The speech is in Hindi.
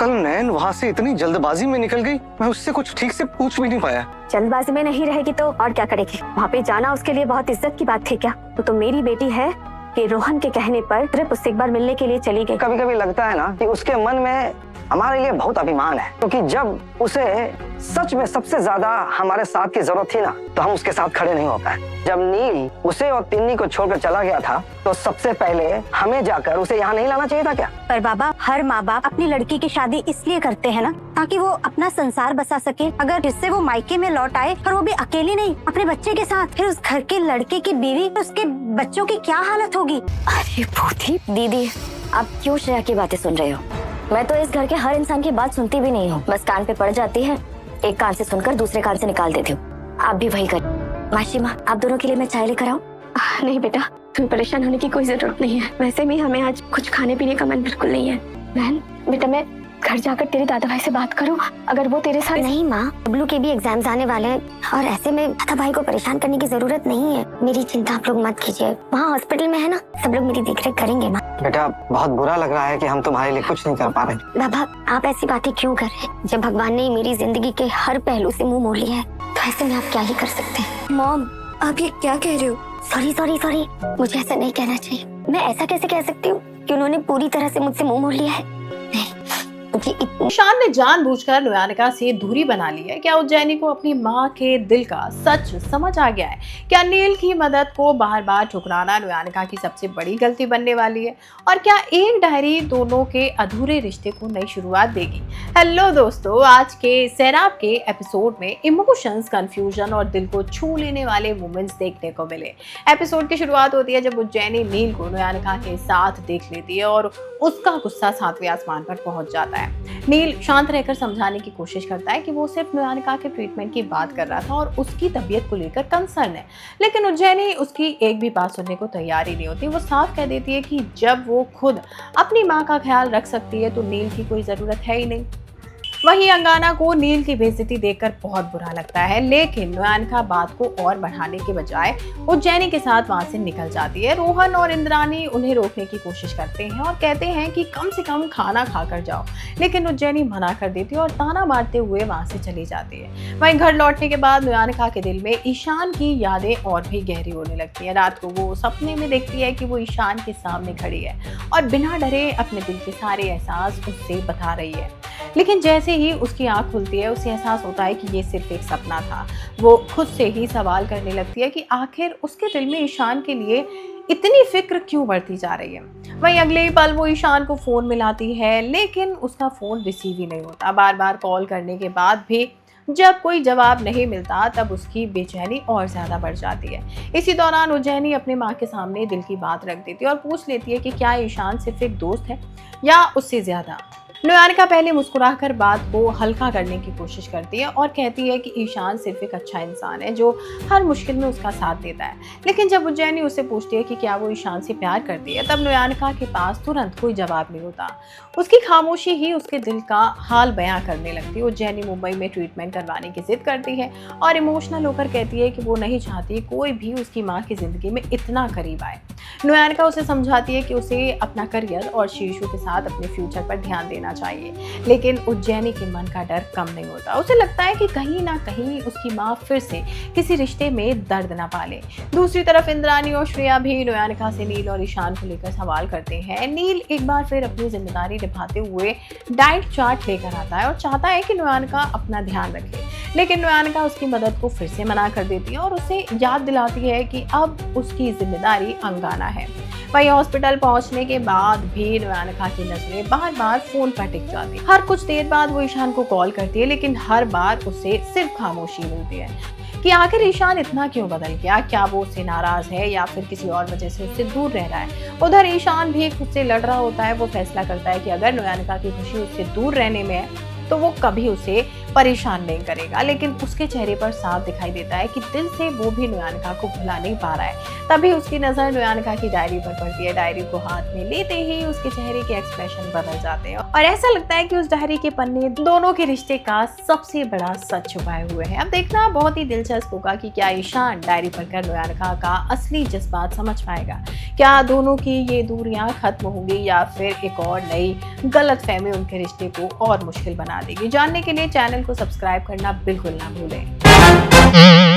कल नैन वहाँ से इतनी जल्दबाजी में निकल गई, मैं उससे कुछ ठीक से पूछ भी नहीं पाया। जल्दबाजी में नहीं रहेगी तो और क्या करेगी? वहाँ पे जाना उसके लिए बहुत इज्जत की बात थी क्या? तो मेरी बेटी है कि रोहन के कहने पर सिर्फ उससे एक बार मिलने के लिए चली गई। कभी कभी लगता है ना कि उसके मन में हमारे लिए बहुत अभिमान है, क्योंकि जब उसे सच में सबसे ज्यादा हमारे साथ की जरूरत थी ना, तो हम उसके साथ खड़े नहीं हो पाए। जब नील उसे और तिन्नी को छोड़कर चला गया था, तो सबसे पहले हमें जाकर उसे यहाँ नहीं लाना चाहिए था क्या? पर बाबा, हर माँ बाप अपनी लड़की की शादी इसलिए करते हैं ना, ताकि वो अपना संसार बसा सके। अगर जिससे वो मायके में लौट आए और वो भी अकेली नहीं, अपने बच्चे के साथ, फिर उस घर के लड़के की बीवी, उसके बच्चों की क्या हालत होगी? अरे भूती दीदी, आप क्यों श्रेया की बातें सुन रहे हो? मैं तो इस घर के हर इंसान की बात सुनती भी नहीं हूँ, बस कान पे पड़ जाती है, एक कान से सुनकर दूसरे कान से निकाल देती हूँ। आप भी वही करें। मासी माँ, आप दोनों के लिए मैं चाय लेकर आऊँ? नहीं बेटा, तुम्हें परेशान होने की कोई जरूरत नहीं है। वैसे भी हमें आज कुछ खाने पीने का मन बिल्कुल नहीं है। बहन, बेटा मैं घर जाकर तेरे दादा भाई से बात करूं, अगर वो तेरे साथ। नहीं माँ, बबलू के भी एग्जाम्स आने वाले हैं और ऐसे में दादा भाई को परेशान करने की जरूरत नहीं है। मेरी चिंता आप लोग मत कीजिए, वहाँ हॉस्पिटल में है ना, सब लोग मेरी देखरेख करेंगे। माँ बेटा, बहुत बुरा लग रहा है कि हम तुम्हारे लिए कुछ नहीं कर पा रहे। बाबा, आप ऐसी बातें क्यों कर रहे हैं? जब भगवान ने मेरी जिंदगी के हर पहलू से मुंह मोड़ लिया है, तो ऐसे में आप क्या ही कर सकते हैं? मॉम, आप ये क्या कह रहे हो? सॉरी, मुझे ऐसा नहीं कहना चाहिए। मैं ऐसा कैसे कह सकती हूँ कि उन्होंने पूरी तरह से मुझसे मुंह मोड़ लिया है? ईशान ने जानबूझकर नुयानिका से दूरी बना ली है। क्या उज्जैनी को अपनी माँ के दिल का सच समझ आ गया है? क्या नील की मदद को बार बार ठुकराना नुयानिका की सबसे बड़ी गलती बनने वाली है? और क्या एक डायरी दोनों के अधूरे रिश्ते को नई शुरुआत देगी? हेलो दोस्तों, आज के सैराब के एपिसोड में इमोशंस, कंफ्यूजन और दिल को छू लेने वाले मोमेंट्स देखने को मिले। एपिसोड की शुरुआत होती है जब उज्जैनी नील को नुयानिका के साथ देख लेती है और उसका गुस्सा 7वें आसमान पर पहुंच जाता है। नील शांत रहकर समझाने की कोशिश करता है कि वो सिर्फ नुयानिका के ट्रीटमेंट की बात कर रहा था और उसकी तबीयत को लेकर कंसर्न है, लेकिन उज्जैनी उसकी एक भी बात सुनने को तैयार ही नहीं होती। वो साफ कह देती है कि जब वो खुद अपनी माँ का ख्याल रख सकती है तो नील की कोई जरूरत है ही नहीं। वहीं अंगाना को नील की बेइज्जती देखकर बहुत बुरा लगता है, लेकिन नुयानिका बात को और बढ़ाने के बजाय उज्जैनी के साथ वहां से निकल जाती है। रोहन और इंद्रानी उन्हें रोकने की कोशिश करते हैं और कहते हैं कि कम से कम खाना खाकर जाओ, लेकिन उज्जैनी मना कर देती है और ताना मारते हुए वहां से चली जाती है। वहीं घर लौटने के बाद नुयानिका के दिल में ईशान की यादें और भी गहरी होने लगती है। रात को वो सपने में देखती है कि वो ईशान के सामने खड़ी है और बिना डरे अपने दिल के सारे एहसास उससे बता रही है, लेकिन जैसे ही उसकी आंख खुलती है उसे एहसास होता है कि ये सिर्फ एक सपना था। वो खुद से ही सवाल करने लगती है कि आखिर उसके दिल में ईशान के लिए इतनी फिक्र क्यों बढ़ती जा रही है। वहीं अगले ही पल वो ईशान को फोन मिलाती है, लेकिन उसका फोन रिसीव ही नहीं होता। बार बार कॉल करने के बाद भी जब कोई जवाब नहीं मिलता तब उसकी बेचैनी और ज्यादा बढ़ जाती है। इसी दौरान उज्जैनी अपनी माँ के सामने दिल की बात रख देती है और पूछ लेती है कि क्या ईशान सिर्फ एक दोस्त है या उससे ज्यादा। नुयानिका पहले मुस्कुराकर बात को हल्का करने की कोशिश करती है और कहती है कि ईशान सिर्फ एक अच्छा इंसान है जो हर मुश्किल में उसका साथ देता है। लेकिन जब उज्जैनी उससे पूछती है कि क्या वो ईशान से प्यार करती है, तब नुयानिका के पास तुरंत कोई जवाब नहीं होता। उसकी खामोशी ही उसके दिल का हाल बयां करने लगती है। उज्जैनी मुंबई में ट्रीटमेंट करवाने की जिद करती है और इमोशनल होकर कहती है कि वो नहीं चाहती कोई भी उसकी माँ की जिंदगी में इतना करीब आए। नुयानिका उसे समझाती है कि उसे अपना करियर और शीशु के साथ अपने फ्यूचर पर ध्यान देना चाहिए, लेकिन उज्जैनी के मन का डर कम नहीं होता। उसे लगता है कि कहीं ना कहीं उसकी माँ फिर से किसी रिश्ते में दर्द ना पाले। दूसरी तरफ इंद्रानी और श्रेया भी नुयानिका से नील और ईशान को लेकर सवाल करते हैं। नील एक बार फिर अपनी जिम्मेदारी निभाते हुए डाइट चार्ट लेकर आता है और चाहता है कि नुयानिका अपना ध्यान रखे, लेकिन नुयानिका उसकी मदद को फिर से मना कर देती है और उसे याद दिलाती है कि अब उसकी जिम्मेदारी अंगाना है। वहीं हॉस्पिटल पहुंचने के बाद भी नुयानिका की नजरें बार बार फोन पर टिक जाती है। हर कुछ देर बाद वो ईशान को कॉल करती है, लेकिन हर बार उसे सिर्फ खामोशी मिलती है कि आखिर ईशान इतना क्यों बदल गया। क्या वो उससे नाराज है या फिर किसी और वजह से उससे दूर रह रहा है। उधर ईशान भी खुद से लड़ रहा होता है। वो फैसला करता है कि अगर नुयानिका की खुशी उससे दूर रहने में है तो वो कभी उसे परेशान नहीं करेगा। लेकिन उसके चेहरे पर साफ दिखाई देता है कि दिल से वो भी नुयानिका को भुला नहीं पा रहा है। तभी उसकी नजर नुयानिका की डायरी पर पड़ती है। डायरी को हाथ में लेते ही उसके चेहरे के एक्सप्रेशन बदल जाते हैं और ऐसा लगता है कि उस डायरी के पन्ने दोनों के रिश्ते का सबसे बड़ा सच छुपाए हुए हैं। अब देखना बहुत ही दिलचस्प होगा कि क्या ईशान डायरी पढ़कर नुयानिका का असली जज्बात समझ पाएगा। क्या दोनों की ये दूरियां खत्म होंगी या फिर एक और नई गलतफहमी उनके रिश्ते को और मुश्किल बना देगी। जानने के लिए चैनल को सब्सक्राइब करना बिल्कुल ना भूलें।